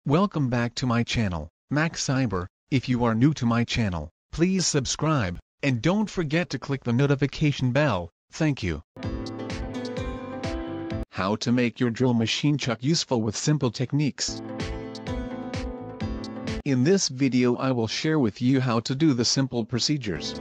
Welcome back to my channel, Max Cyber. If you are new to my channel, please subscribe, and don't forget to click the notification bell. Thank you. How to make your drill machine chuck useful with simple techniques. In this video I will share with you how to do the simple procedures.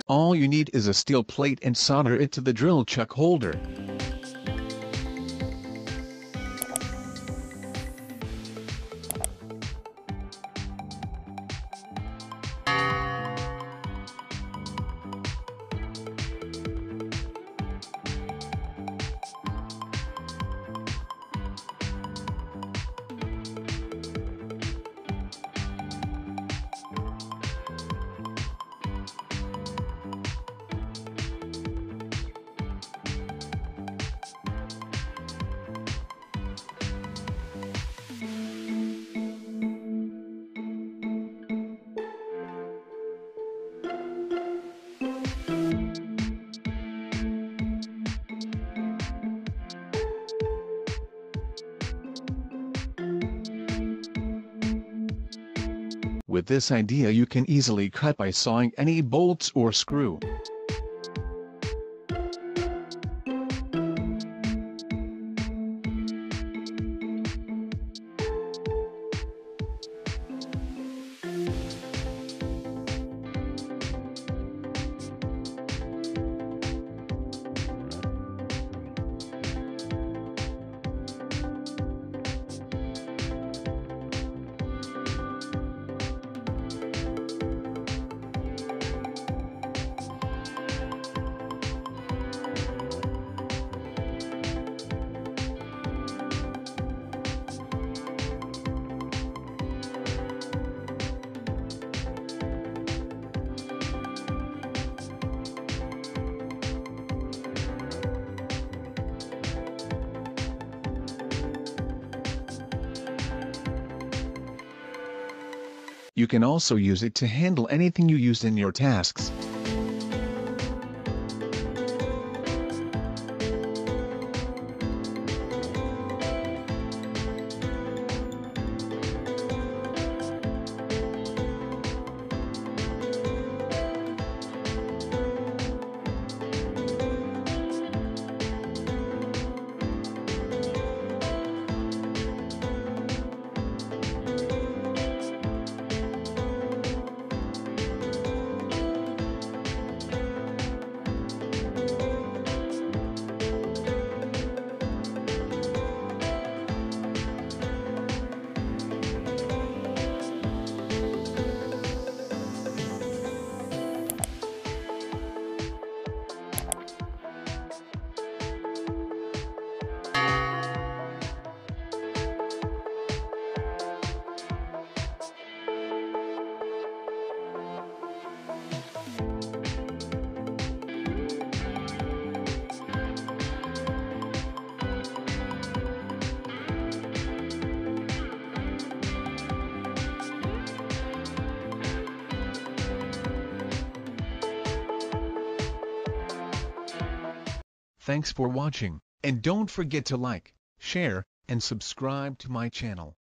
All you need is a steel plate and solder it to the drill chuck holder. With this idea you can easily cut by sawing any bolts or screw. You can also use it to handle anything you use in your tasks. Thanks for watching, and don't forget to like, share, and subscribe to my channel.